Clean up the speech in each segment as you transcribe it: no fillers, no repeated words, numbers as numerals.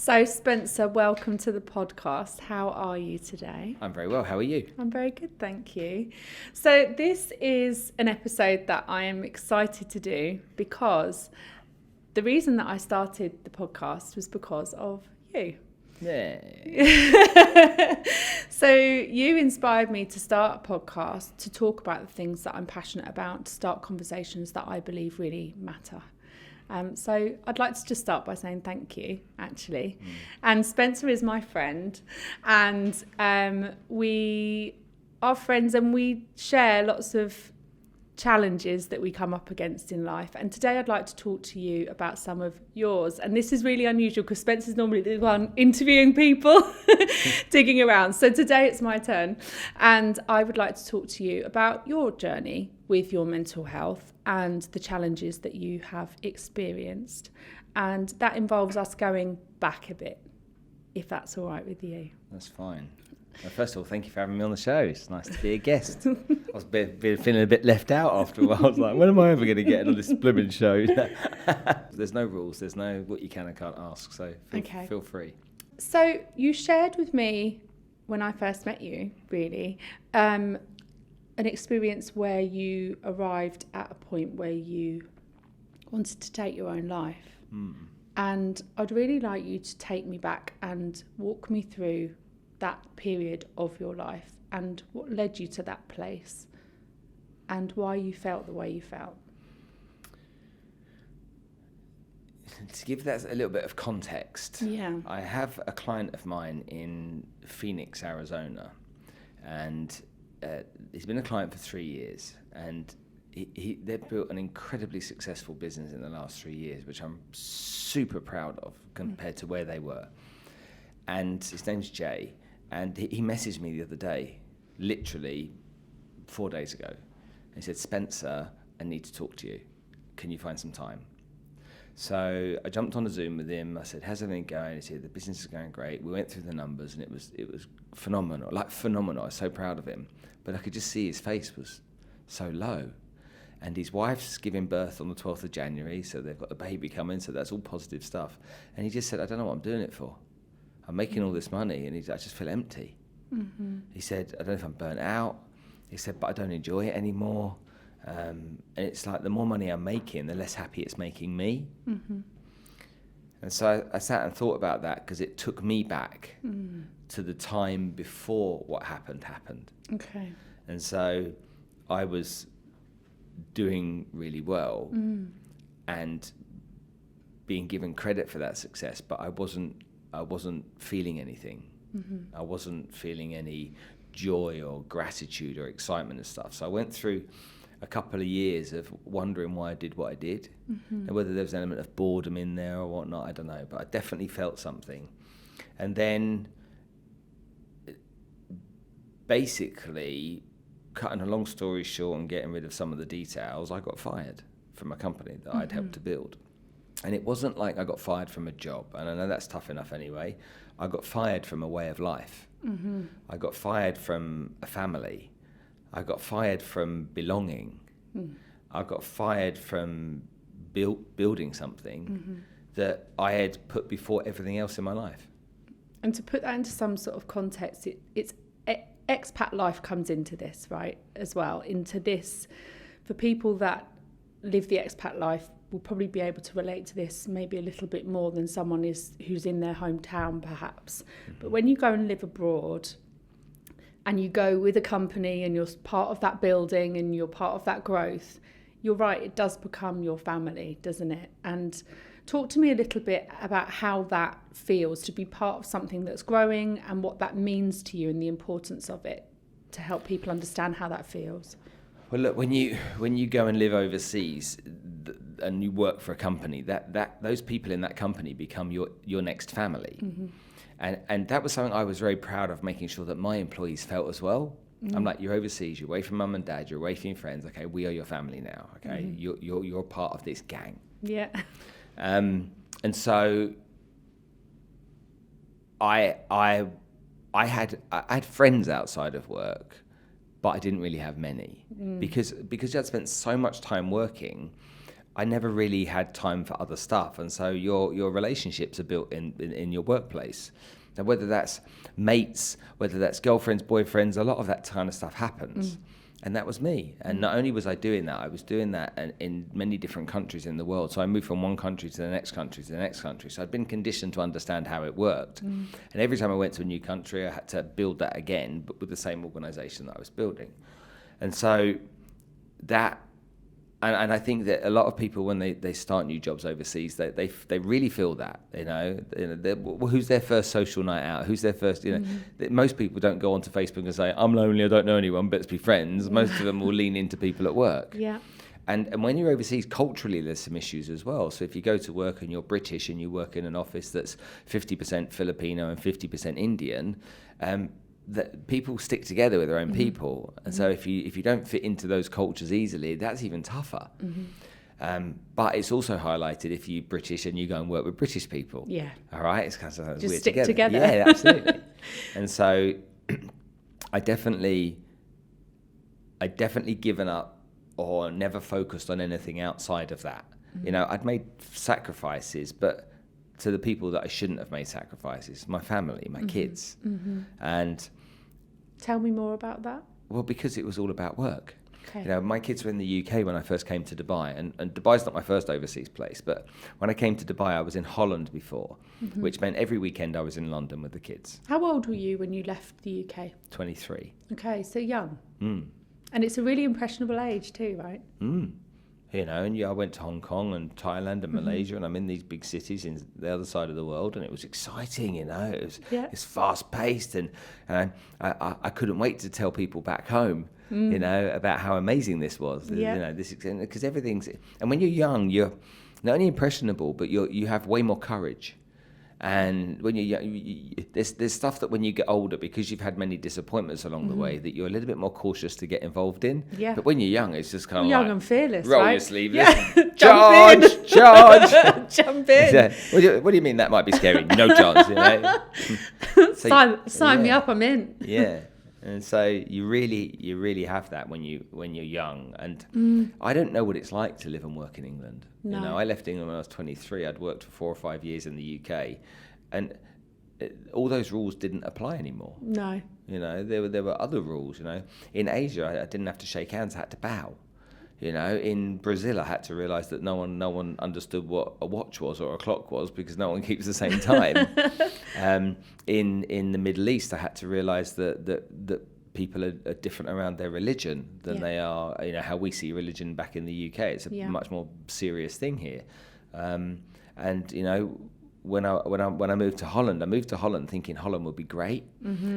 So Spencer, welcome to the podcast. How are you today? I'm very well. How are you? I'm very good, thank you. So this is an episode that I am excited to do because the reason that I started the podcast was because of you. Yeah. So you inspired me to start a podcast to talk about the things that I'm passionate about, to start conversations that I believe really matter. So I'd like to just start by saying thank you, actually. And Spencer is my friend, and we are friends, and we share lots of challenges that we come up against in life. And today I'd like to talk to you about some of yours. And this is really unusual because Spencer's normally the one interviewing people, digging around. So today it's my turn. And I would like to talk to you about your journey with your mental health and the challenges that you have experienced. And that involves us going back a bit, if that's all right with you. That's fine. Well, first of all, thank you for having me on the show. It's nice to be a guest. I was feeling a bit left out after a while. I was like, when am I ever going to get on this blooming show? There's no rules. There's no what you can and can't ask. So feel free. So you shared with me, when I first met you, really, an experience where you arrived at a point where you wanted to take your own life. And I'd really like you to take me back and walk me through that period of your life and what led you to that place and why you felt the way you felt. To give that a little bit of context, Yeah. I have a client of mine in Phoenix, Arizona, and he's been a client for 3 years, and they've built an incredibly successful business in the last 3 years, which I'm super proud of compared to where they were. And his name's Jay. And he messaged me the other day, literally 4 days ago. He said, Spencer, I need to talk to you. Can you find some time? So I jumped on a Zoom with him. I said, how's everything going? He said, the business is going great. We went through the numbers and it was phenomenal, phenomenal. I was so proud of him. But I could just see his face was so low. And his wife's giving birth on the 12th of January, so they've got the baby coming, so that's all positive stuff. And he just said, I don't know what I'm doing it for. I'm making all this money, and I just feel empty. Mm-hmm. He said, I don't know if I'm burnt out. He said, but I don't enjoy it anymore. And it's like the more money I'm making, the less happy it's making me. Mm-hmm. And so I sat and thought about that because it took me back to the time before what happened. Okay. And so I was doing really well and being given credit for that success, but I wasn't feeling anything. Mm-hmm. I wasn't feeling any joy or gratitude or excitement and stuff. So I went through a couple of years of wondering why I did what I did. Mm-hmm. And whether there was an element of boredom in there or whatnot, I don't know. But I definitely felt something. And then basically, cutting a long story short and getting rid of some of the details, I got fired from a company that I'd helped to build. And it wasn't like I got fired from a job, and I know that's tough enough anyway. I got fired from a way of life. Mm-hmm. I got fired from a family. I got fired from belonging. I got fired from building something that I had put before everything else in my life. And to put that into some sort of context, it's expat life comes into this, right, as well, into this. For people that live the expat life, will probably be able to relate to this maybe a little bit more than someone who's in their hometown, perhaps. Mm-hmm. But when you go and live abroad and you go with a company and you're part of that building and you're part of that growth, you're right, it does become your family, doesn't it? And talk to me a little bit about how that feels to be part of something that's growing and what that means to you and the importance of it to help people understand how that feels. Well, look, when you go and live overseas and you work for a company, that those people in that company become your next family. Mm-hmm. And that was something I was very proud of, making sure that my employees felt as well. Mm-hmm. I'm like, you're overseas, you're away from mum and dad, you're away from your friends. Okay, we are your family now. Okay, you're part of this gang. Yeah. And so I had friends outside of work, but I didn't really have many because I'd spent so much time working. I never really had time for other stuff. And so your relationships are built in your workplace. Now, whether that's mates, whether that's girlfriends, boyfriends, a lot of that kind of stuff happens. And that was me. And not only was I doing that, I was doing that in many different countries in the world. So I moved from one country to the next country to the next country. So I'd been conditioned to understand how it worked. And every time I went to a new country, I had to build that again, but with the same organization that I was building. And so that, and I think that a lot of people, when they start new jobs overseas, they really feel that, who's their first social night out? Who's their first, most people don't go onto Facebook and say, I'm lonely, I don't know anyone, but let's be friends. Most of them will lean into people at work. Yeah. And when you're overseas, culturally, there's some issues as well. So if you go to work and you're British and you work in an office that's 50% Filipino and 50% Indian, that people stick together with their own people, and so if you don't fit into those cultures easily, that's even tougher. But it's also highlighted if you're British and you go and work with British people. Yeah. All right, it's kind of just weird stick together. Yeah, absolutely. And so I definitely given up or never focused on anything outside of that. I'd made sacrifices, but to the people that I shouldn't have made sacrifices, my family, my kids. And tell me more about that. Well, because it was all about work. Okay. My kids were in the UK when I first came to Dubai, and Dubai's not my first overseas place, but when I came to Dubai, I was in Holland before, which meant every weekend I was in London with the kids. How old were you when you left the UK? 23. Okay, so young. And it's a really impressionable age too, right? And I went to Hong Kong and Thailand and Malaysia, and I'm in these big cities in the other side of the world, and it was exciting, it's fast paced, and I couldn't wait to tell people back home, about how amazing this was, because everything's, and when you're young, you're not only impressionable, but you have way more courage. And when you're young, there's stuff that when you get older, because you've had many disappointments along the way, that you're a little bit more cautious to get involved in. Yeah. But when you're young, it's just kind of young and fearless, roll right? your sleeves, Charge! Jump in. What do you mean that might be scary? No chance, So, sign me up, I'm in. Yeah. And so you really have that when you're young. And I don't know what it's like to live and work in England. No. I left England when I was 23. I'd worked for 4 or 5 years in the UK, and all those rules didn't apply anymore. No. There were other rules. In Asia, I didn't have to shake hands. I had to bow. In Brazil, I had to realise that no one understood what a watch was or a clock was, because no one keeps the same time. In the Middle East, I had to realise that people are different around their religion than they are, how we see religion back in the UK. It's a much more serious thing here. When I moved to Holland, thinking Holland would be great,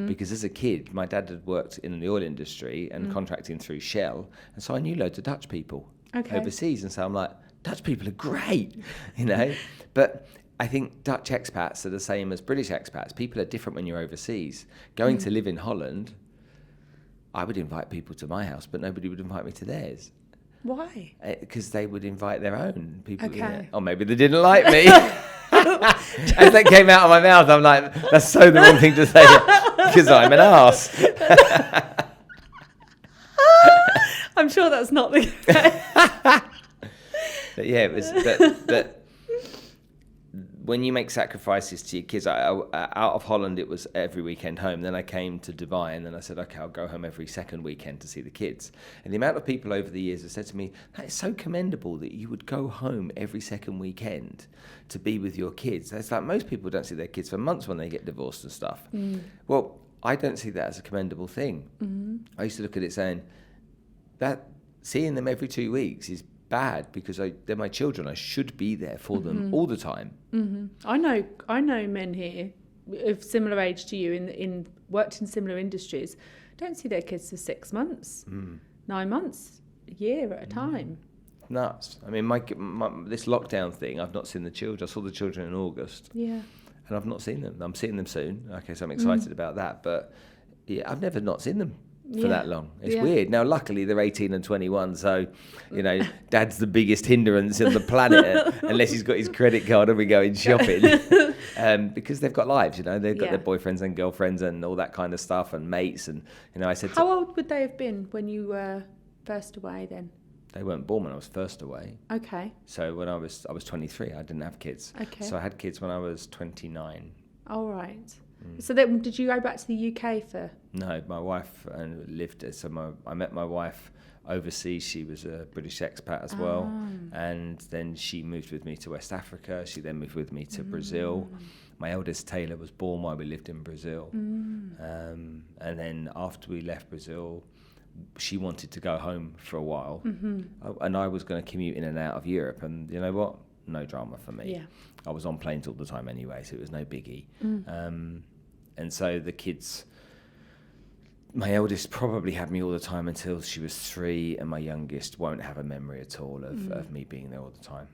because as a kid, my dad had worked in the oil industry and contracting through Shell, and so I knew loads of Dutch people overseas, and so I'm like, Dutch people are great, But I think Dutch expats are the same as British expats. People are different when you're overseas. Going to live in Holland, I would invite people to my house, but nobody would invite me to theirs. Why? Because they would invite their own people. Okay. Or maybe they didn't like me. As that came out of my mouth, I'm like, that's so the wrong thing to say, because I'm an arse. I'm sure that's not the case. But yeah, it was. But when you make sacrifices to your kids, out of Holland, it was every weekend home. Then I came to Dubai, and then I said, okay, I'll go home every second weekend to see the kids. And the amount of people over the years have said to me, that is so commendable that you would go home every second weekend to be with your kids. It's like most people don't see their kids for months when they get divorced and stuff. Well, I don't see that as a commendable thing. I used to look at it saying, that seeing them every 2 weeks is bad, because they're my children. I should be there for them all the time. I know men here of similar age to you in worked in similar industries, don't see their kids for 6 months, 9 months, a year at a time. Nuts. I mean, my this lockdown thing, I've not seen the children. I saw the children in August. Yeah. And I've not seen them. I'm seeing them soon. Okay, so I'm excited about that. But yeah, I've never not seen them for that long. It's weird. Now, luckily, they're 18 and 21, so, Dad's the biggest hindrance on the planet, unless he's got his credit card and we go in shopping, because they've got lives, they've got their boyfriends and girlfriends and all that kind of stuff, and mates, and, I said... How old would they have been when you were first away then? They weren't born when I was first away. Okay. So when I was 23, I didn't have kids. Okay. So I had kids when I was 29. All right. So then, did you go back to the UK for? No, my wife lived. I met my wife overseas. She was a British expat as well, and then she moved with me to West Africa. She then moved with me to Brazil. My eldest Taylor was born while we lived in Brazil, and then after we left Brazil, she wanted to go home for a while, and I was going to commute in and out of Europe. And you know what? No drama for me. Yeah. I was on planes all the time anyway, so it was no biggie. And so the kids, my eldest probably had me all the time until she was 3, and my youngest won't have a memory at all of me being there all the time.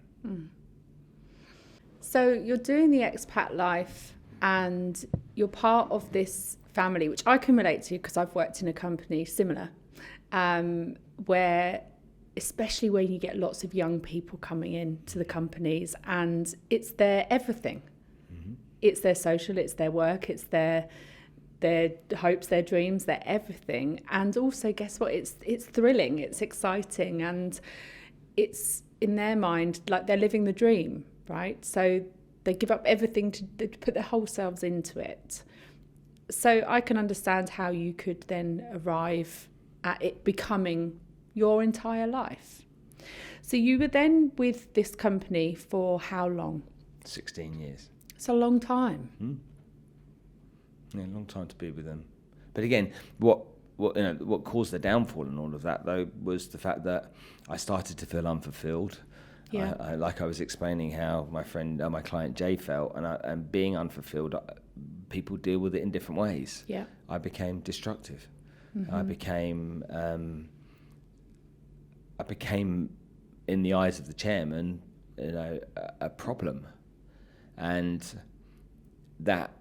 So you're doing the expat life, and you're part of this family, which I can relate to because I've worked in a company similar, where, especially when you get lots of young people coming in to the companies, and it's their everything. It's their social, it's their work, it's their hopes, their dreams, their everything. And also, guess what? It's thrilling, it's exciting, and it's, in their mind, like they're living the dream, right? So they give up everything to put their whole selves into it. So I can understand how you could then arrive at it becoming your entire life. So you were then with this company for how long? 16 years. It's a long time. Yeah, a long time to be with them. But again, what caused the downfall in all of that, though, was the fact that I started to feel unfulfilled. Yeah. I was explaining how my client Jay felt, and being unfulfilled, people deal with it in different ways. Yeah. I became destructive. I became, in the eyes of the chairman, a problem. And that,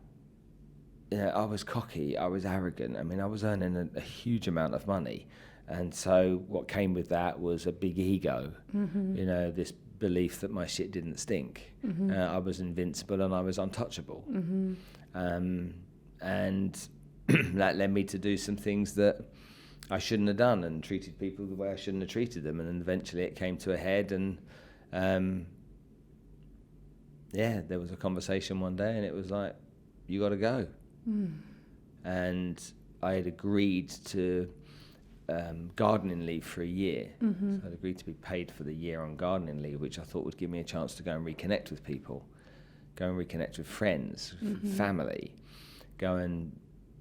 I was cocky, I was arrogant. I mean, I was earning a huge amount of money. And so what came with that was a big ego, this belief that my shit didn't stink. I was invincible and I was untouchable. And that led me to do some things that I shouldn't have done, and treated people the way I shouldn't have treated them. And then eventually it came to a head, and there was a conversation one day, and it was like, you got to go. And I had agreed to gardening leave for a year. So I'd agreed to be paid for the year on gardening leave, which I thought would give me a chance to go and reconnect with people, go and reconnect with friends, family, and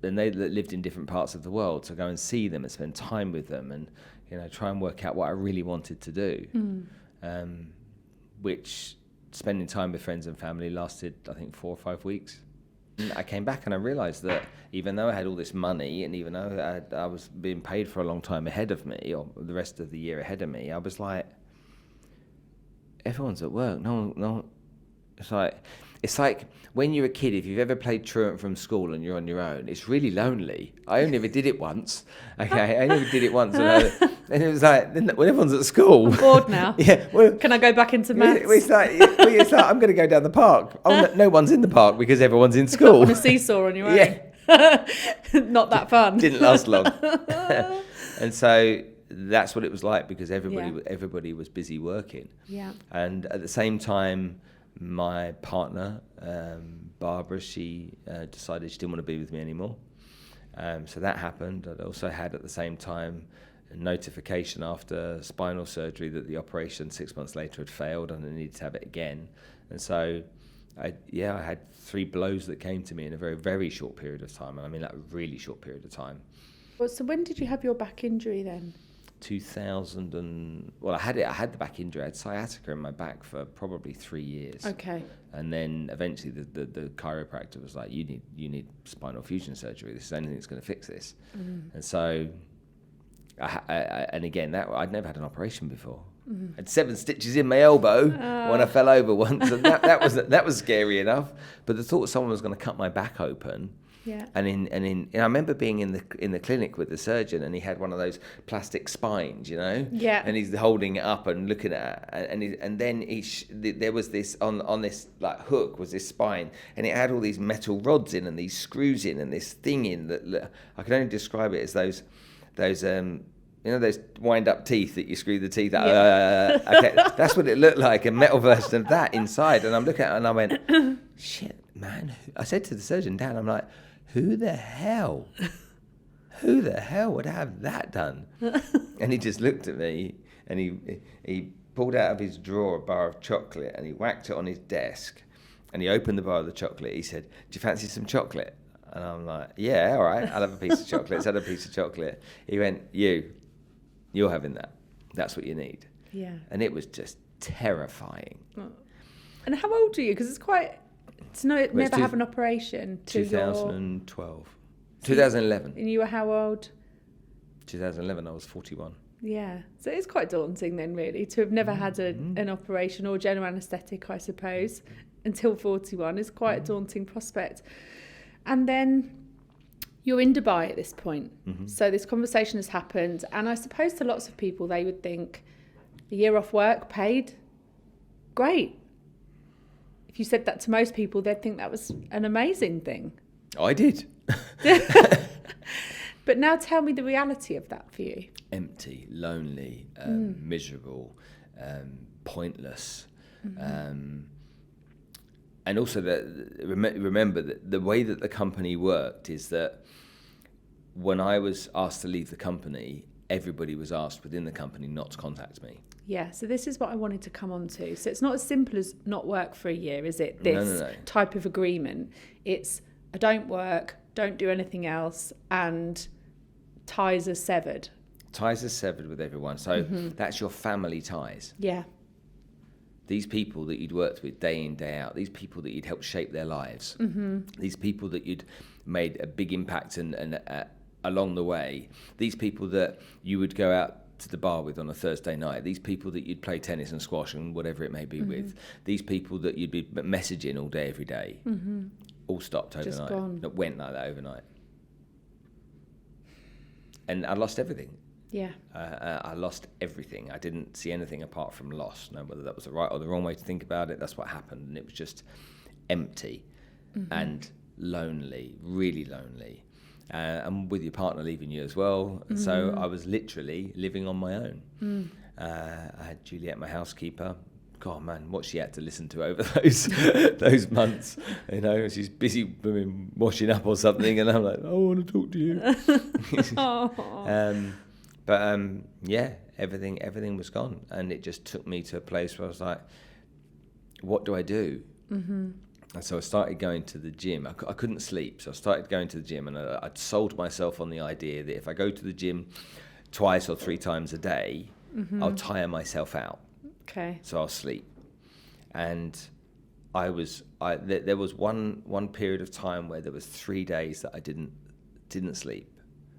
they lived in different parts of the world, so go and see them and spend time with them, and try and work out what I really wanted to do, which spending time with friends and family lasted, I think, 4 or 5 weeks. And I came back and I realised that even though I had all this money, and even though I was being paid for a long time ahead of me, or the rest of the year ahead of me, I was like, everyone's at work. No. It's like when you're a kid, if you've ever played truant from school and you're on your own, it's really lonely. I only ever did it once. Okay, I only did it once, and it was like, when everyone's at school, I'm bored now. Yeah, well, can I go back into maths? It's like I'm going to go down the park. Oh, no one's in the park because everyone's in school. On a seesaw on your own. Yeah, not that fun. Didn't last long. And so that's what it was like, because everybody was busy working. Yeah. And at the same time, my partner, Barbara, she decided she didn't want to be with me anymore. So that happened. I also had at the same time a notification after spinal surgery that the operation 6 months later had failed and I needed to have it again. And so I had 3 blows that came to me in a very, very short period of time. And I mean, like, a really short period of time. Well, so when did you have your back injury then? 2000 I had the back injury. I had sciatica in my back for probably 3 years. Okay. And then eventually the chiropractor was like, you need spinal fusion surgery. This is the only thing that's going to fix this. And so and again, that I'd never had an operation before. I had 7 stitches in my elbow when I fell over once, and that was scary enough. But the thought someone was going to cut my back open. Yeah. And I remember being in the clinic with the surgeon, and he had one of those plastic spines, Yeah. and he's holding it up and looking at it, and then there was this on this like hook was this spine, and it had all these metal rods in and these screws in and this thing in that I can only describe it as those You know those wind-up teeth that you screw the teeth out? Okay, that's what it looked like, a metal version of that inside. And I'm looking at it and I went, shit, man. I said to the surgeon, Dan, I'm like, who the hell would have that done? And he just looked at me and he pulled out of his drawer a bar of chocolate and he whacked it on his desk and he opened the bar of the chocolate. He said, do you fancy some chocolate? And I'm like, yeah, all right, I'll have a piece of chocolate. So I had a piece of chocolate. He went, you're having that. That's what you need. Yeah. And it was just terrifying. And how old are you? Because it's quite, never have an operation. 2012. 2011. And you were how old? 2011, I was 41. Yeah. So it's quite daunting then, really, to have never had an operation or general anaesthetic, I suppose, until 41 is quite a daunting prospect. And then you're in Dubai at this point. So this conversation has happened. And I suppose to lots of people, they would think a year off work, paid, great. If you said that to most people, they'd think that was an amazing thing. I did. But now tell me the reality of that for you. Empty, lonely, miserable, pointless. And also, remember that the way that the company worked is that when I was asked to leave the company, everybody was asked within the company not to contact me. Yeah, so this is what I wanted to come on to. So it's not as simple as not work for a year, is it? This No. type of agreement. It's I don't work, don't do anything else, and ties are severed. Ties are severed with everyone. So that's your family ties. Yeah. These people that you'd worked with day in, day out, these people that you'd helped shape their lives, these people that you'd made a big impact and along the way, these people that you would go out to the bar with on a Thursday night, these people that you'd play tennis and squash and whatever it may be with, these people that you'd be messaging all day, every day, all stopped overnight. Just gone. It went like that overnight. And I lost everything. Yeah. I lost everything. I didn't see anything apart from loss. No, whether that was the right or the wrong way to think about it, that's what happened. And it was just empty and lonely, really lonely. And with your partner leaving you as well. So I was literally living on my own. I had Juliet, my housekeeper. God, man, what she had to listen to over those months. You know, she's busy washing up or something, and I'm like, I want to talk to you. Yeah, everything was gone, and it just took me to a place where I was like, what do I do? And so I started going to the gym. I couldn't sleep, so I started going to the gym, and I'd sold myself on the idea that if I go to the gym twice or three times a day, I'll tire myself out. Okay. So I'll sleep. And there was one period of time where there was 3 days that I didn't sleep.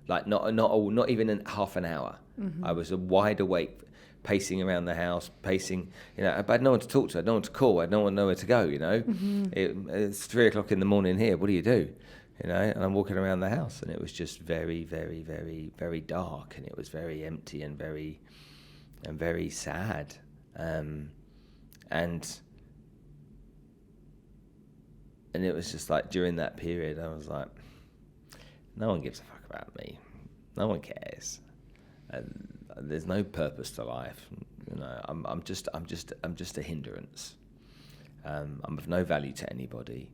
Like not even half an hour. I was wide awake, pacing around the house, pacing, but I had no one to talk to, I had no one to call, I had no one nowhere to go, It's 3:00 in the morning here, what do you do? And I'm walking around the house, and it was just very, very, very, very dark, and it was very empty and very sad. And it was just like during that period, I was like, no one gives a fuck about me. No one cares. There's no purpose to life. I'm just a hindrance. I'm of no value to anybody.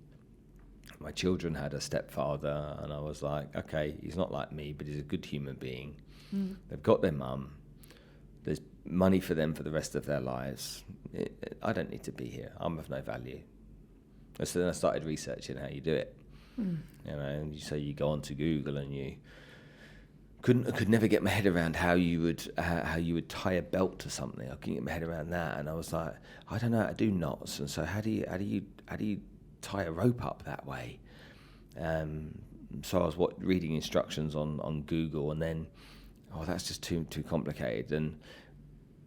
My children had a stepfather, and I was like, okay, he's not like me, but he's a good human being. They've got their mum. There's money for them for the rest of their lives. I don't need to be here. I'm of no value. So then I started researching how you do it. And so you go onto Google, and you could never get my head around how you would tie a belt to something. I couldn't get my head around that, and I was like, I don't know how to do knots, and so how do you tie a rope up that way? So I was reading instructions on Google, and then that's just too complicated. And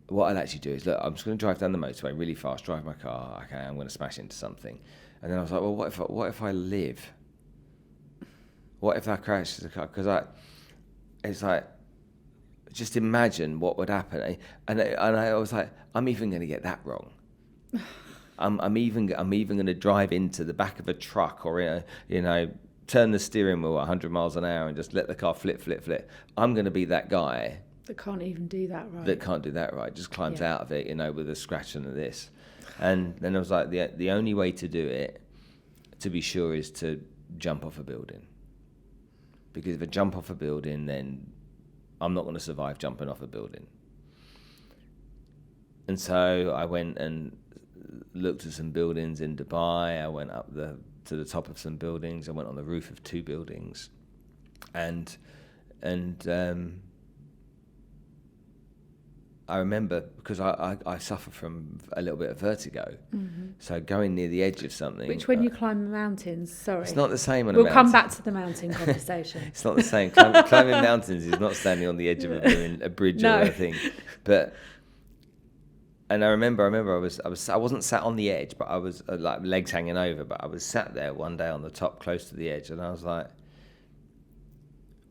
what I'll actually do is, look, I'm just going to drive down the motorway really fast, drive my car. Okay, I'm going to smash into something. And then I was like, well, what if I live? What if I crash the car? Because it's like, just imagine what would happen. And I was like, I'm even going to get that wrong. I'm even going to drive into the back of a truck, or turn the steering wheel at 100 miles an hour and just let the car flip. I'm going to be that guy, That can't even do that right. That can't do that right. Just climbs out of it, you know, with a scratch and this. And then I was like, the only way to do it, to be sure, is to jump off a building. Because if I jump off a building, then I'm not going to survive jumping off a building. And so I went and looked at some buildings in Dubai. I went up to the top of some buildings. I went on the roof of 2 buildings. And I remember, because I suffer from a little bit of vertigo, so going near the edge of something. Which when you climb the mountains, sorry. It's not the same on a mountain. We'll come back to the mountain conversation. It's not the same. Climbing mountains is not standing on the edge of a bridge or anything. And I remember I wasn't sat on the edge, but I was like legs hanging over, but I was sat there one day on the top close to the edge, and I was like,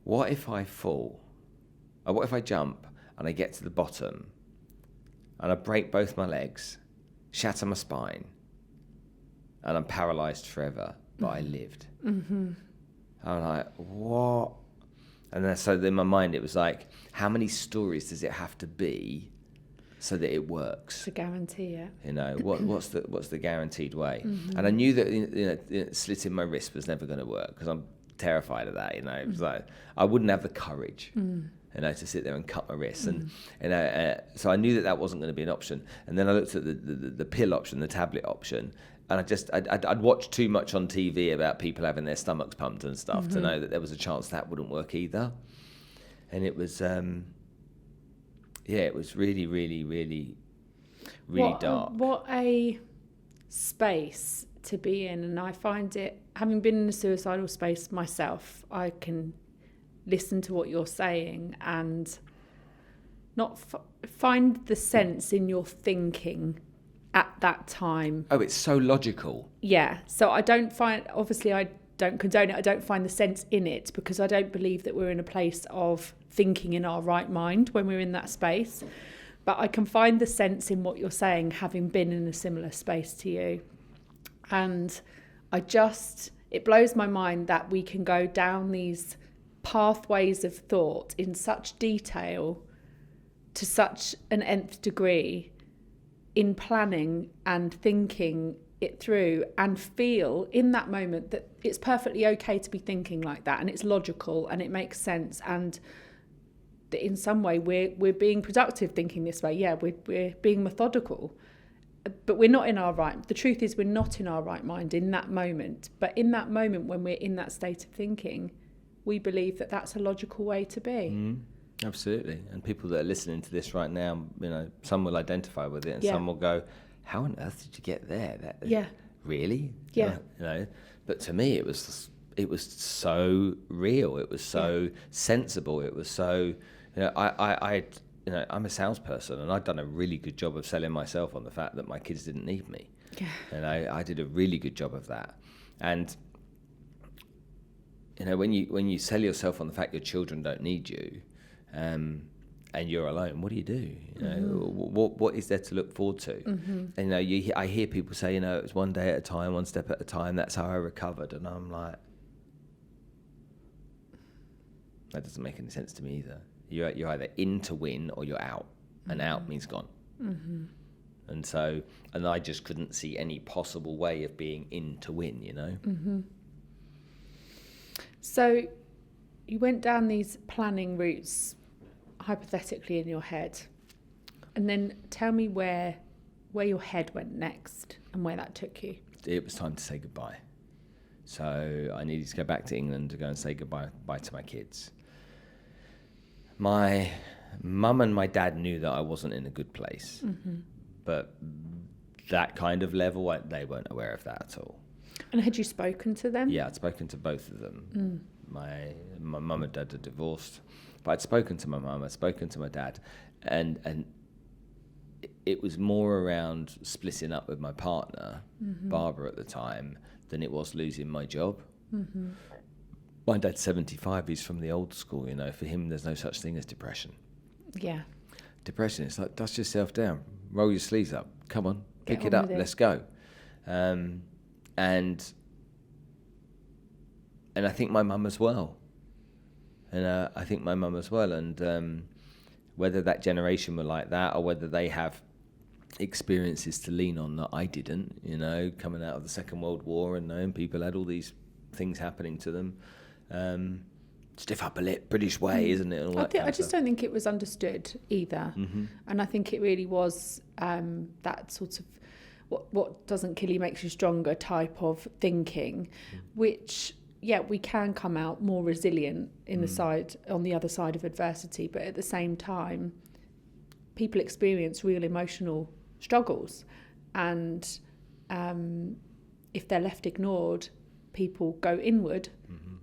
what if I fall? Or what if I jump and I get to the bottom and I break both my legs, shatter my spine, and I'm paralysed forever, but I lived. I'm like, what? And then so in my mind it was like, how many stories does it have to be so that it works? To guarantee it. You know, what's the guaranteed way? And I knew that slitting my wrist was never going to work, because I'm terrified of that. You know, it was like I wouldn't have the courage, you know, to sit there and cut my wrists, and so I knew that wasn't going to be an option. And then I looked at the pill option, the tablet option, and I'd watched too much on TV about people having their stomachs pumped and stuff to know that there was a chance that wouldn't work either. And it was it was really, really, really, really dark. What a space to be in. And I find it, having been in a suicidal space myself, I can listen to what you're saying and not find the sense in your thinking at that time. Oh, it's so logical. Yeah. So I don't condone it. I don't find the sense in it, because I don't believe that we're in a place of thinking in our right mind when we're in that space. But I can find the sense in what you're saying, having been in a similar space to you. And it blows my mind that we can go down these pathways of thought in such detail to such an nth degree in planning and thinking it through, and feel in that moment that it's perfectly okay to be thinking like that, and it's logical and it makes sense, and that in some way we're being productive thinking this way. Yeah, we're being methodical, but we're not in our right. The truth is, we're not in our right mind in that moment. But in that moment, when we're in that state of thinking, we believe that that's a logical way to be. Absolutely. And people that are listening to this right now, you know, some will identify with it, and some will go, how on earth did you get there? Really? Yeah. You know, but to me, it was so real. It was so sensible. It was so, you know, I'm a salesperson, and I'd done a really good job of selling myself on the fact that my kids didn't need me. Yeah. And I did a really good job of that. And you know, when you sell yourself on the fact your children don't need you, and you're alone, what do? You know, what is there to look forward to? And you know, I hear people say, you know, it was one day at a time, one step at a time. That's how I recovered, and I'm like, that doesn't make any sense to me either. You're either in to win or you're out, and out means gone. And I just couldn't see any possible way of being in to win, you know. So you went down these planning routes, hypothetically, in your head, and then tell me where your head went next and where that took you. It was time to say goodbye. So I needed to go back to England to go and say goodbye to my kids. My mum and my dad knew that I wasn't in a good place, but that kind of level, they weren't aware of that at all. And had you spoken to them? Yeah, I'd spoken to both of them. My mum and dad are divorced, but I'd spoken to my mum, I'd spoken to my dad, and it was more around splitting up with my partner, Barbara at the time, than it was losing my job. My dad's 75, he's from the old school, you know, for him there's no such thing as depression. Yeah. Depression, it's like, dust yourself down, roll your sleeves up, come on, pick it up, let's go. And I think my mum as well. And whether that generation were like that or whether they have experiences to lean on that I didn't, you know, coming out of the Second World War and knowing people had all these things happening to them. Stiff upper lip, British way, isn't it? And all I just don't think it was understood either. And I think it really was that sort of what doesn't kill you makes you stronger type of thinking, which, yeah, we can come out more resilient on the other side of adversity, but at the same time, people experience real emotional struggles, and if they're left ignored, people go inward,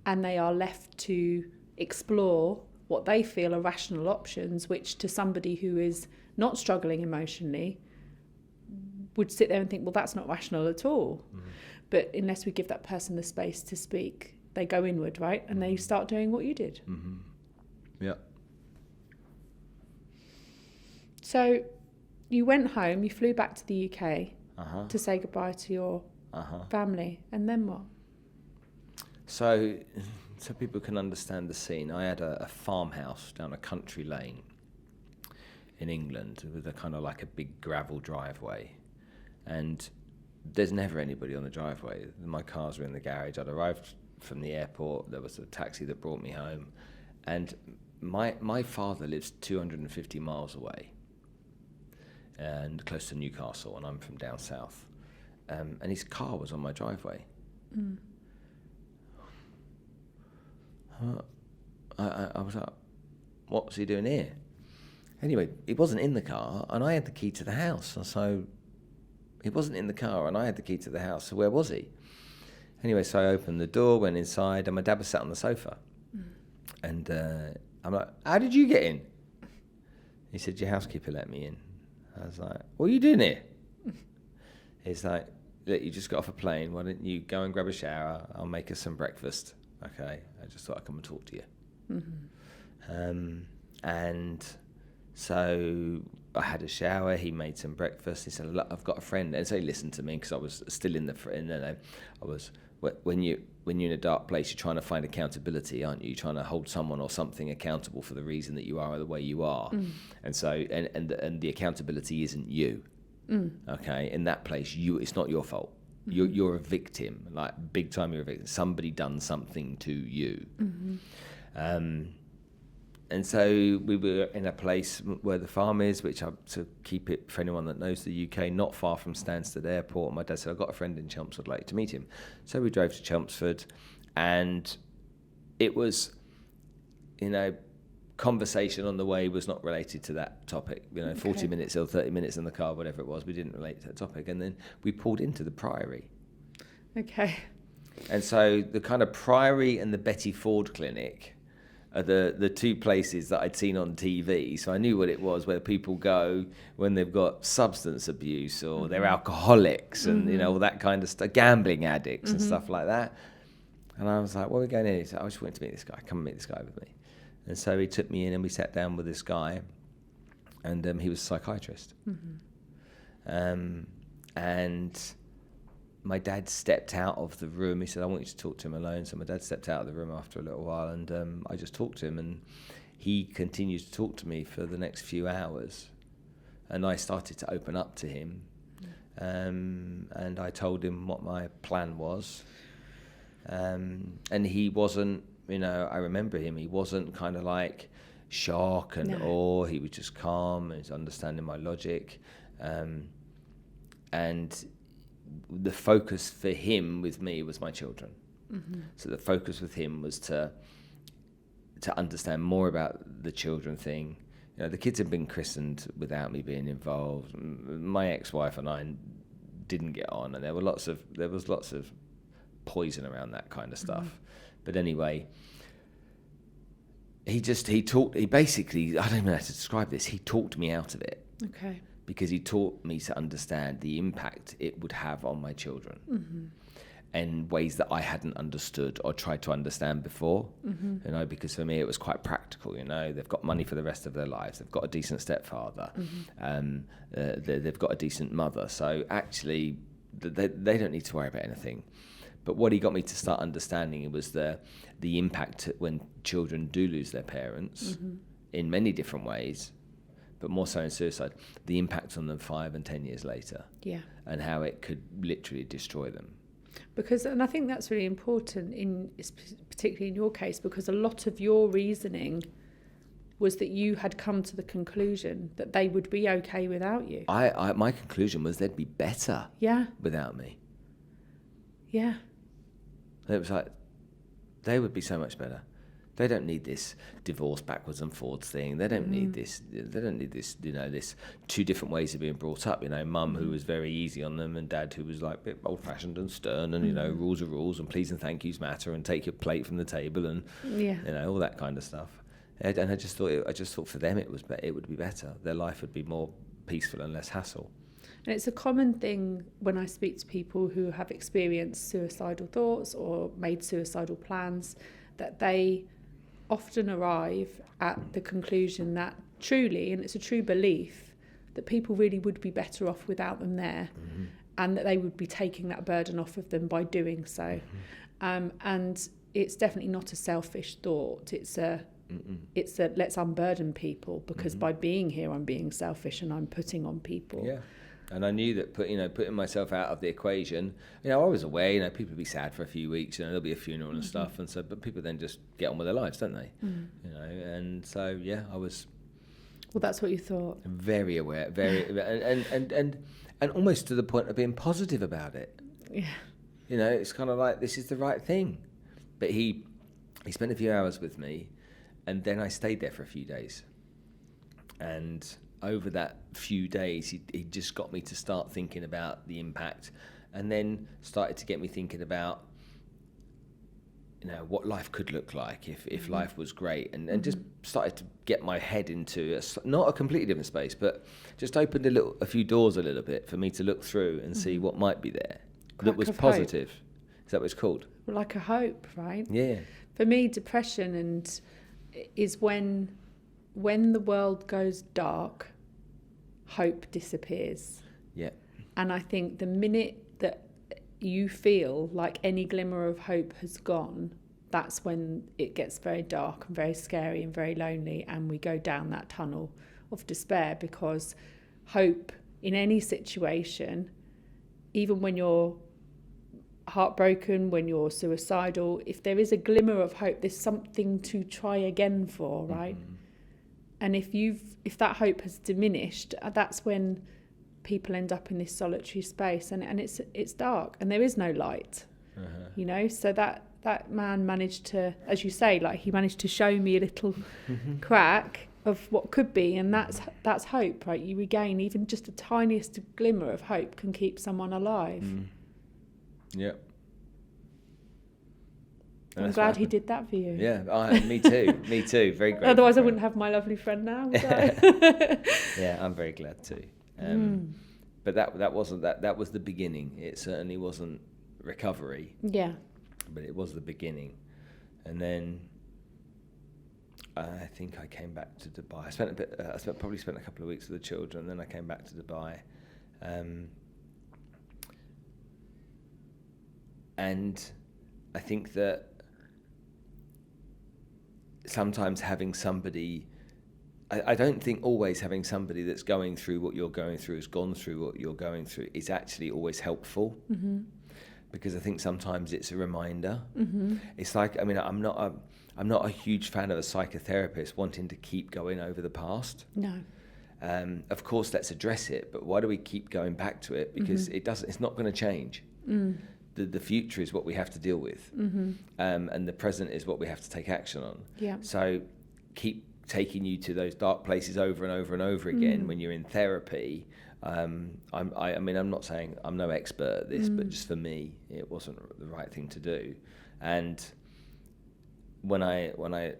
and they are left to explore what they feel are rational options, which to somebody who is not struggling emotionally would sit there and think, well, that's not rational at all. But unless we give that person the space to speak, they go inward, right? And they start doing what you did. Yeah. So you went home, you flew back to the UK to say goodbye to your family, and then what? So people can understand the scene. I had a farmhouse down a country lane in England with a kind of like a big gravel driveway, and there's never anybody on the driveway. My cars were in the garage. I'd arrived from the airport. There was a taxi that brought me home, and my father lives 250 miles away and close to Newcastle, and I'm from down south, and his car was on my driveway. I was like, what's he doing here? Anyway, he wasn't in the car, and I had the key to the house. So he wasn't in the car, and I had the key to the house. So where was he? Anyway, so I opened the door, went inside, and my dad was sat on the sofa. And I'm like, how did you get in? He said, your housekeeper let me in. I was like, what are you doing here? He's like, look, you just got off a plane. Why don't you go and grab a shower? I'll make us some breakfast. Okay, I just thought I'd come and talk to you. And so I had a shower. He made some breakfast. He said, look, I've got a friend. And so he listened to me because I was still in when you're in a dark place, you're trying to find accountability, aren't you? You're trying to hold someone or something accountable for the reason that you are the way you are. And so, and the accountability isn't you. Okay, in that place, it's not your fault. You're a victim, like big time. You're a victim. Somebody done something to you. And so we were in a place where the farm is, which to keep it for anyone that knows the UK, not far from Stansted Airport. My dad said, I've got a friend in Chelmsford, I'd like to meet him. So we drove to Chelmsford, and it was, conversation on the way was not related to that topic. 40 minutes or 30 minutes in the car, whatever it was, we didn't relate to that topic. And then we pulled into the Priory. Okay. And so the kind of Priory and the Betty Ford Clinic are the two places that I'd seen on TV. So I knew what it was, where people go when they've got substance abuse or they're alcoholics and, all that kind of stuff, gambling addicts and stuff like that. And I was like, what are we going in? He said, I just wanted to meet this guy. Come and meet this guy with me. And so he took me in and we sat down with this guy, and he was a psychiatrist. And my dad stepped out of the room. He said, I want you to talk to him alone. So my dad stepped out of the room after a little while, and I just talked to him, and he continued to talk to me for the next few hours. And I started to open up to him, and I told him what my plan was. And he wasn't, I remember him, he wasn't kind of like shock and awe. He was just calm and he was understanding my logic. And the focus for him with me was my children. So the focus with him was to understand more about the children thing. The kids had been christened without me being involved. My ex-wife and I didn't get on, and there was lots of poison around that kind of stuff. But anyway, he basically, I don't know how to describe this, he talked me out of it. Okay. Because he taught me to understand the impact it would have on my children in ways that I hadn't understood or tried to understand before. Because for me it was quite practical. They've got money for the rest of their lives. They've got a decent stepfather. They've got a decent mother. So actually, they don't need to worry about anything. But what he got me to start understanding was the impact when children do lose their parents in many different ways. but more so in suicide, the impact on them 5 and 10 years later. Yeah. And how it could literally destroy them. And I think that's really important, particularly in your case, because a lot of your reasoning was that you had come to the conclusion that they would be okay without you. My conclusion was they'd be better without me. Yeah. It was like, they would be so much better. They don't need this divorce backwards and forwards thing. They don't need this. They don't need this. This two different ways of being brought up. Mum who was very easy on them, and dad who was like a bit old-fashioned and stern, and rules are rules, and please and thank yous matter, and take your plate from the table, and all that kind of stuff. And I just thought for them it would be better. Their life would be more peaceful and less hassle. And it's a common thing when I speak to people who have experienced suicidal thoughts or made suicidal plans, that they often arrive at the conclusion that truly, and it's a true belief, that people really would be better off without them there, and that they would be taking that burden off of them by doing so. And it's definitely not a selfish thought. It's a let's unburden people, because by being here I'm being selfish and I'm putting on people. Yeah. And I knew that putting myself out of the equation, I was aware, people would be sad for a few weeks, there'll be a funeral and stuff, and so, but people then just get on with their lives, don't they? And so, I was... Well, that's what you thought. Very aware, very, and almost to the point of being positive about it. Yeah. It's kind of like, this is the right thing. But he spent a few hours with me, and then I stayed there for a few days. And over that few days, he just got me to start thinking about the impact, and then started to get me thinking about, what life could look like if life was great, and just started to get my head into not a completely different space, but just opened a few doors a little bit for me to look through and see what might be there that was positive. Hope. Is that what it's called? Like a hope, right? Yeah. For me, depression is when the world goes dark, hope disappears. Yeah. And I think the minute that you feel like any glimmer of hope has gone, that's when it gets very dark and very scary and very lonely, and we go down that tunnel of despair, because hope in any situation, even when you're heartbroken, when you're suicidal, if there is a glimmer of hope, there's something to try again for, right? And if that hope has diminished, that's when people end up in this solitary space, and it's dark and there is no light. So that man managed to, as you say, like, he managed to show me a little crack of what could be, and that's hope, right? You regain even just the tiniest glimmer of hope can keep someone alive. Yeah. I'm glad he did that for you. Yeah, me too. Me too. Very grateful. Otherwise, I wouldn't have my lovely friend now, would I? Yeah, I'm very glad too. But that wasn't that. That was the beginning. It certainly wasn't recovery. Yeah. But it was the beginning, and then I think I came back to Dubai. I probably spent a couple of weeks with the children. Then I came back to Dubai, and I think that sometimes having somebody, I don't think always having somebody that's going through what you're going through, has gone through what you're going through, is actually always helpful. Because I think sometimes it's a reminder. It's like, I'm not a huge fan of a psychotherapist wanting to keep going over the past. No. Of course, let's address it, but why do we keep going back to it? Because it's not going to change. The future is what we have to deal with, and the present is what we have to take action on. Yeah. So keep taking you to those dark places over and over and over again when you're in therapy. I'm not saying I'm no expert at this, but just for me, it wasn't the right thing to do. And when I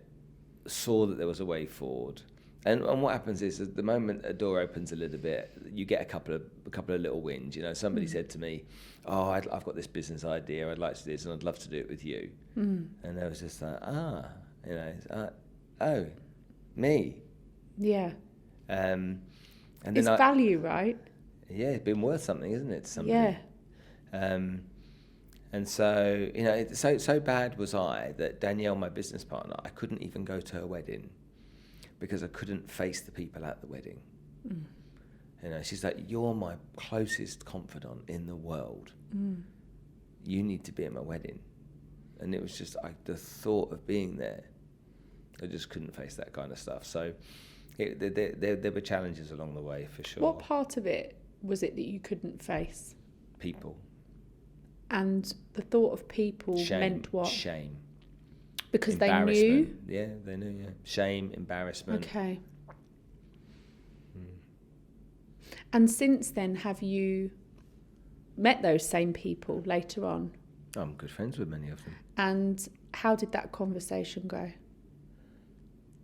saw that there was a way forward, and what happens is, at the moment a door opens a little bit, you get a couple of little wins. Somebody said to me, "Oh, I've got this business idea. I'd like to do this, and I'd love to do it with you." And I was just like, oh, me. Yeah. And then it's value, right? Yeah, it's been worth something, isn't it, to somebody? Yeah. And so, so bad was I that Danielle, my business partner, I couldn't even go to her wedding because I couldn't face the people at the wedding. You know, she's like, you're my closest confidant in the world. You need to be at my wedding. And it was just the thought of being there, I just couldn't face that kind of stuff. So there were challenges along the way, for sure. What part of it was it that you couldn't face? People. And the thought of people meant what? Shame. Because they knew? Yeah, they knew, yeah. Shame, embarrassment. Okay. And since then, have you met those same people later on? I'm good friends with many of them. And how did that conversation go?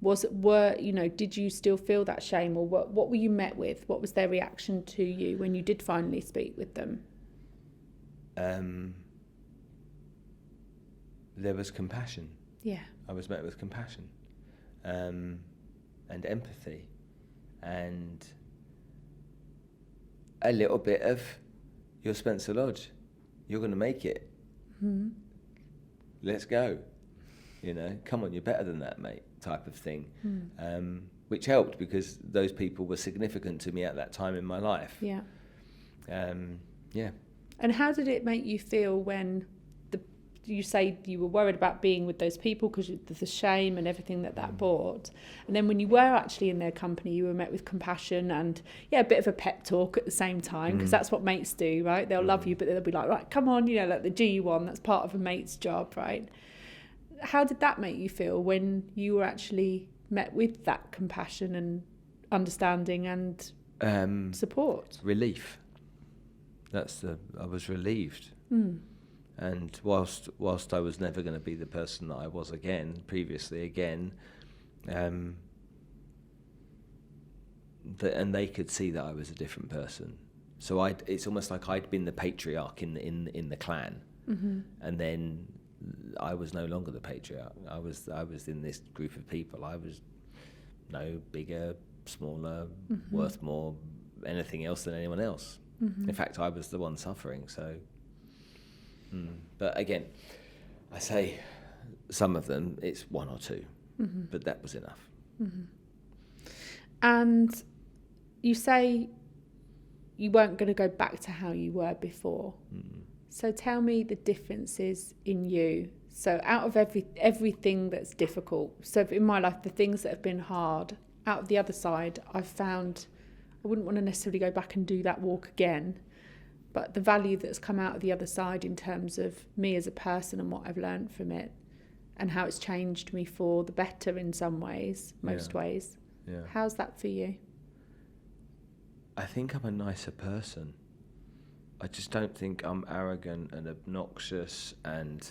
Did you still feel that shame, or what were you met with? What was their reaction to you when you did finally speak with them? There was compassion. Yeah. I was met with compassion, and empathy, and a little bit of, you're Spencer Lodge, you're going to make it. Let's go. You know, come on, you're better than that, mate, type of thing. Which helped because those people were significant to me at that time in my life. Yeah. Yeah. And how did it make you feel when you say you were worried about being with those people because the shame and everything that brought, and then when you were actually in their company, you were met with compassion and a bit of a pep talk at the same time, because that's what mates do, right? They'll love you, but they'll be like, right, come on, you know, like the G1, that's part of a mate's job, right? How did that make you feel when you were actually met with that compassion and understanding and support? Relief. I was relieved. And whilst I was never going to be the person that I was previously, and they could see that I was a different person. So it's almost like I'd been the patriarch in the clan, and then I was no longer the patriarch. I was in this group of people. I was no bigger, smaller, worth more, anything else than anyone else. In fact, I was the one suffering. So. But again, I say some of them, it's one or two, but that was enough. And you say you weren't going to go back to how you were before. So tell me the differences in you. So out of everything that's difficult, so in my life, the things that have been hard, out of the other side, I've found I wouldn't want to necessarily go back and do that walk again. But the value that's come out of the other side in terms of me as a person and what I've learned from it and how it's changed me for the better in some ways, most ways. Yeah. How's that for you? I think I'm a nicer person. I just don't think I'm arrogant and obnoxious and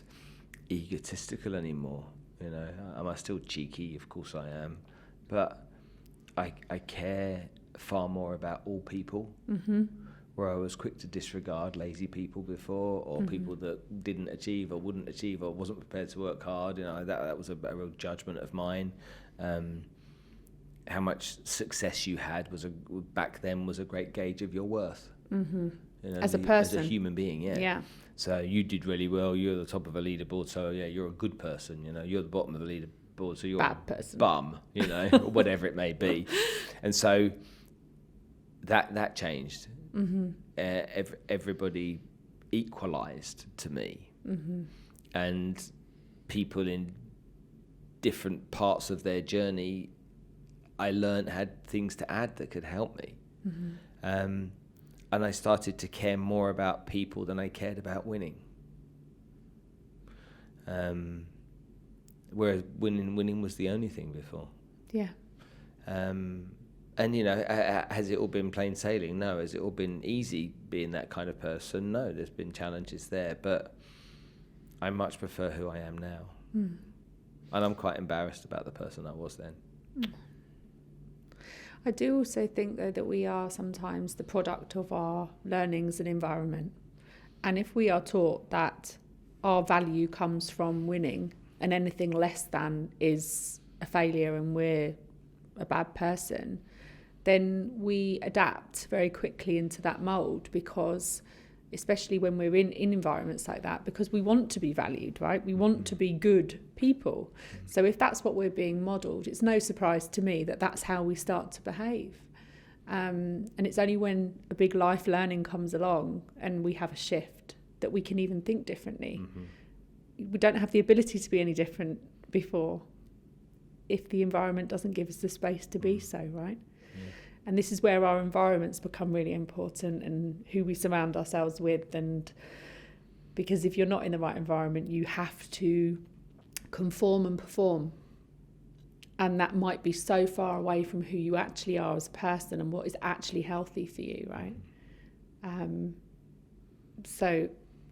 egotistical anymore. You know, am I still cheeky? Of course I am. But I care far more about all people. Where I was quick to disregard lazy people before, or people that didn't achieve or wouldn't achieve or wasn't prepared to work hard. You know, that was a real judgment of mine. How much success you had back then was a great gauge of your worth. You know, as a person, as a human being, yeah. So you did really well. You're the top of a leaderboard, so you're a good person. You know, you're the bottom of the leaderboard, so you're bad person, bum. You know, or whatever it may be. And so that changed. Everybody equalized to me, and people in different parts of their journey I learned had things to add that could help me, and I started to care more about people than I cared about winning, whereas winning was the only thing before. And, you know, has it all been plain sailing? No. Has it all been easy being that kind of person? No, there's been challenges there, but I much prefer who I am now. And I'm quite embarrassed about the person I was then. I do also think, though, that we are sometimes the product of our learnings and environment. And if we are taught that our value comes from winning and anything less than is a failure and we're a bad person, then we adapt very quickly into that mould, because especially when we're in environments like that, because we want to be valued, right? We want to be good people. So if that's what we're being modelled, it's no surprise to me that that's how we start to behave. And it's only when a big life learning comes along and we have a shift that we can even think differently. We don't have the ability to be any different before if the environment doesn't give us the space to be so, right? And this is where our environments become really important, and who we surround ourselves with. And because if you're not in the right environment, you have to conform and perform. And that might be so far away from who you actually are as a person and what is actually healthy for you, right? So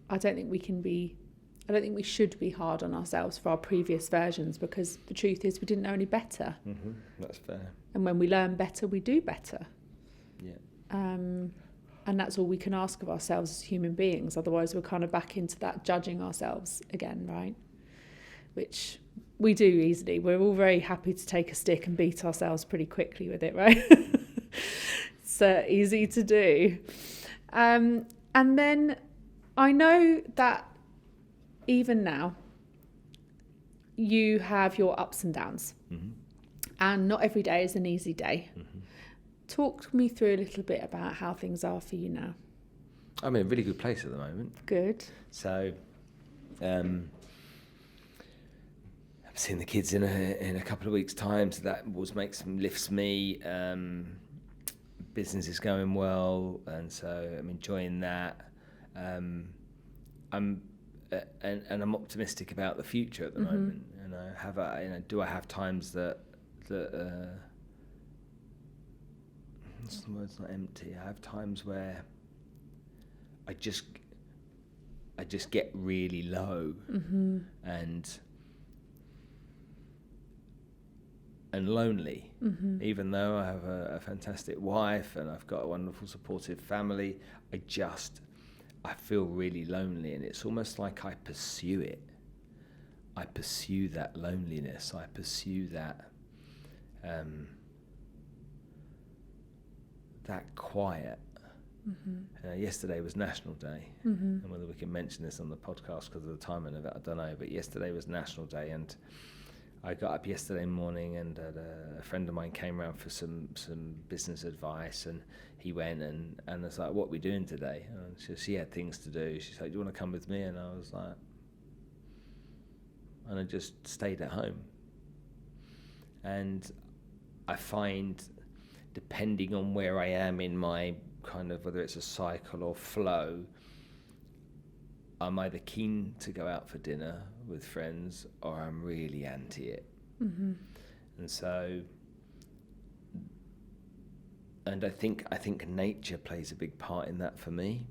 I don't think we should be hard on ourselves for our previous versions, because the truth is we didn't know any better. That's fair. And when we learn better, we do better. Yeah. And that's all we can ask of ourselves as human beings. Otherwise, we're kind of back into that judging ourselves again, right? Which we do easily. We're all very happy to take a stick and beat ourselves pretty quickly with it, right? It's easy to do. And then I know that even now, you have your ups and downs. And not every day is an easy day. Talk me through a little bit about how things are for you now. I'm in a really good place at the moment. Good. So, I'm seeing the kids in a couple of weeks' time, so that lifts me. Business is going well, and so I'm enjoying that. I'm optimistic about the future at the moment. And I have do I have times that what's the word? It's not empty. I have times where I just get really low and lonely, even though I have a fantastic wife and I've got a wonderful supportive family. I feel really lonely, and it's almost like I pursue it. I pursue that loneliness. I pursue that quiet. Yesterday was National Day, and whether we can mention this on the podcast because of the timing of it, I don't know. But yesterday was National Day, and I got up yesterday morning, and a friend of mine came around for some business advice, and he went and I was like, "What are we doing today?" And she had things to do. She's like, "Do you want to come with me?" And I was like, and I just stayed at home. And I find, depending on where I am in my kind of, whether it's a cycle or flow, I'm either keen to go out for dinner with friends or I'm really anti it. And so, and I think nature plays a big part in that for me.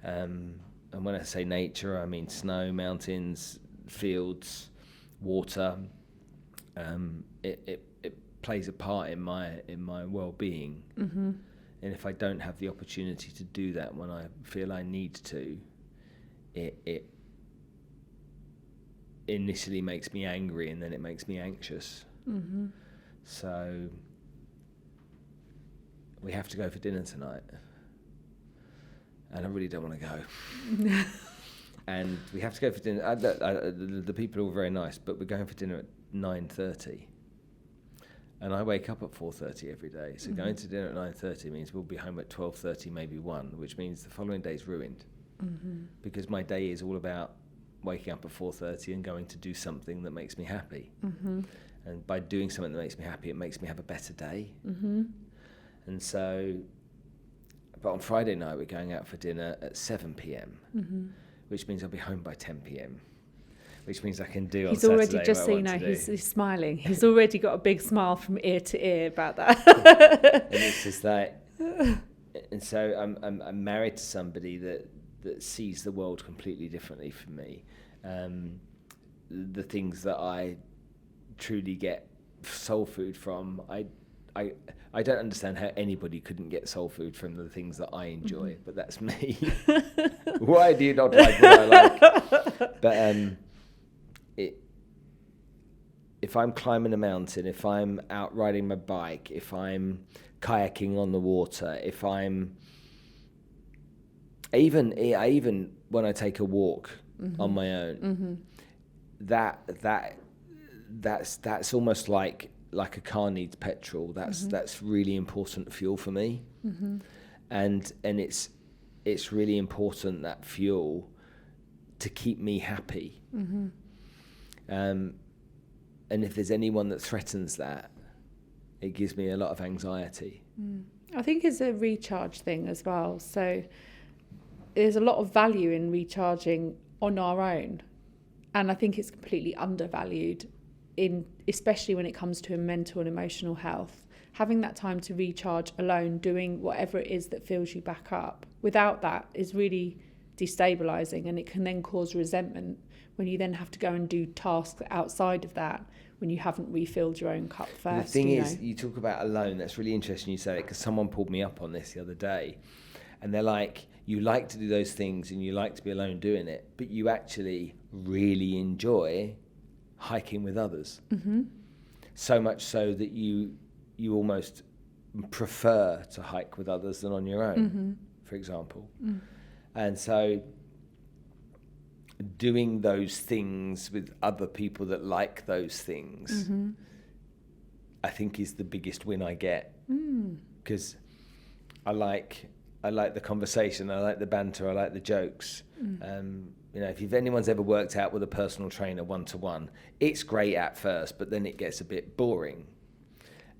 And when I say nature, I mean snow, mountains, fields, water. It plays a part in my well-being. And if I don't have the opportunity to do that when I feel I need to, it initially makes me angry, and then it makes me anxious. So we have to go for dinner tonight, and I really don't want to go. And we have to go for dinner. The people are all very nice, but we're going for dinner at 9:30. And I wake up at 4:30 every day. So going to dinner at 9:30 means we'll be home at 12:30, maybe 1, which means the following day's ruined. Because my day is all about waking up at 4:30 and going to do something that makes me happy. And by doing something that makes me happy, it makes me have a better day. And so, but on Friday night, we're going out for dinner at 7 p.m, which means I'll be home by 10 p.m, which means I can do on Saturday. He's already, just so you know, he's smiling. He's already got a big smile from ear to ear about that. And it's just like, and so I'm married to somebody that sees the world completely differently from me. The things that I truly get soul food from, I don't understand how anybody couldn't get soul food from the things that I enjoy, but that's me. Why do you not like what I like? But if I'm climbing a mountain, if I'm out riding my bike, if I'm kayaking on the water, if I'm even when I take a walk on my own, that's almost like a car needs petrol. That's really important fuel for me, and it's really important, that fuel, to keep me happy. And if there's anyone that threatens that, it gives me a lot of anxiety. I think it's a recharge thing as well. So there's a lot of value in recharging on our own, and I think it's completely undervalued, especially when it comes to mental and emotional health. Having that time to recharge alone, doing whatever it is that fills you back up, without that is really destabilizing, and it can then cause resentment when you then have to go and do tasks outside of that when you haven't refilled your own cup first. The thing is, you talk about alone, that's really interesting you say it, because someone pulled me up on this the other day, and they're like, you like to do those things and you like to be alone doing it, but you actually really enjoy hiking with others. So much so that you almost prefer to hike with others than on your own, for example. And so doing those things with other people that like those things, I think is the biggest win I get, because I like the conversation, I like the banter, I like the jokes. If anyone's ever worked out with a personal trainer one-to-one, it's great at first, but then it gets a bit boring,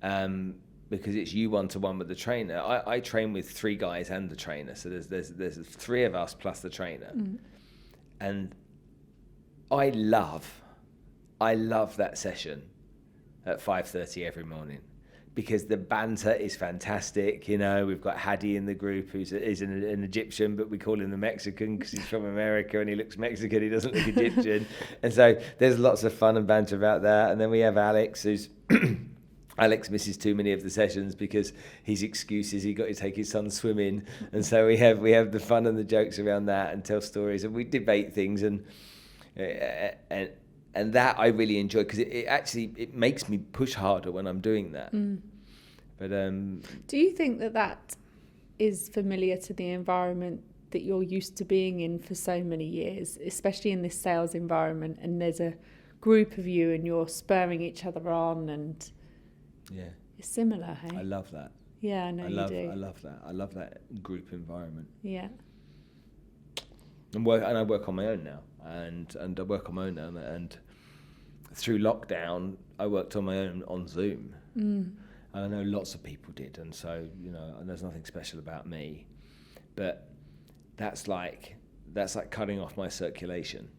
because it's you one-to-one with the trainer. I train with 3 guys and the trainer, so there's 3 of us plus the trainer. And I love that session at 5:30 every morning, because the banter is fantastic. We've got Hadi in the group, who's an Egyptian, but we call him the Mexican because he's from America and he looks Mexican, he doesn't look Egyptian. And so there's lots of fun and banter about that. And then we have Alex, who's Alex misses too many of the sessions because his excuses, he got to take his son swimming, and so we have the fun and the jokes around that and tell stories, and we debate things, and that I really enjoy, because it makes me push harder when I'm doing that. But do you think that is familiar to the environment that you're used to being in for so many years, especially in this sales environment, and there's a group of you and you're spurring each other on, and yeah, it's similar, hey? I love that. Yeah, I know you do. I love that. I love that group environment. Yeah. And I work on my own now, and I work on my own now, and through lockdown, I worked on my own on Zoom. And I know lots of people did, and so and there's nothing special about me, but that's like cutting off my circulation.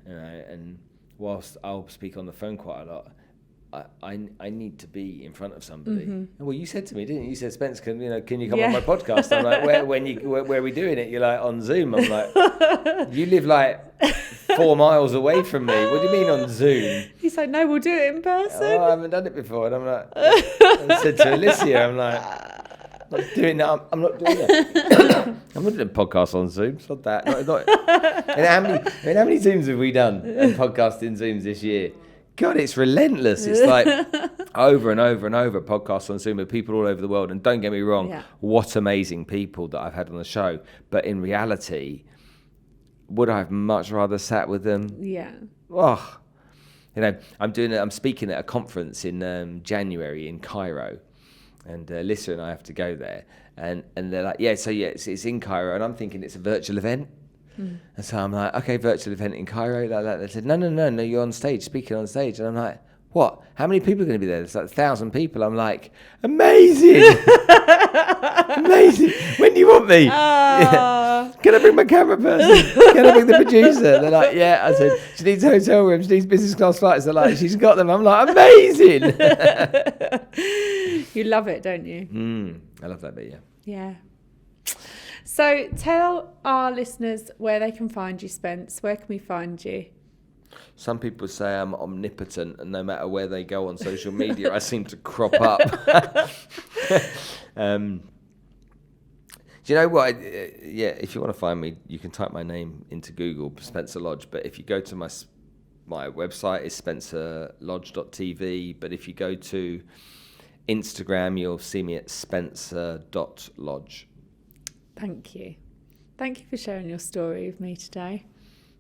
And whilst I'll speak on the phone quite a lot, I need to be in front of somebody. Well, you said to me, didn't you? You said, Spence, can you come on my podcast? I'm like, where are we doing it? You're like, on Zoom. I'm like, you live like 4 miles away from me. What do you mean on Zoom? He's like, no, we'll do it in person. Oh, I haven't done it before. And I'm like, I said to Alicia, I'm like, I'm not doing that. I'm not doing that. I'm not doing a podcast on Zoom. It's not that. How many Zooms have we done and podcasting Zooms this year? God, it's relentless. It's like over and over and over podcasts on Zoom with people all over the world. And don't get me wrong, what amazing people that I've had on the show. But in reality, would I have much rather sat with them? Yeah. Oh, I'm speaking at a conference in January in Cairo. And Lisa and I have to go there. And they're like, it's in Cairo. And I'm thinking it's a virtual event. And so I'm like, okay, virtual event in Cairo. Like that. They said, no, you're on stage, speaking on stage. And I'm like, what? How many people are going to be there? It's like 1,000 people. I'm like, amazing. Amazing. When do you want me? Yeah. Can I bring my camera person? Can I bring the producer? They're like, yeah. I said, she needs a hotel room. She needs business class flights. They're like, she's got them. I'm like, amazing. You love it, don't you? I love that bit, yeah. Yeah. So tell our listeners where they can find you, Spence. Where can we find you? Some people say I'm omnipotent, and no matter where they go on social media, I seem to crop up. Do you know what? If you want to find me, you can type my name into Google, Spencer Lodge. But if you go to my website, it's spencerlodge.tv. But if you go to Instagram, you'll see me at spencer.lodge. Thank you. Thank you for sharing your story with me today.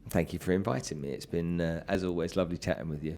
Thank you for inviting me. It's been, as always, lovely chatting with you.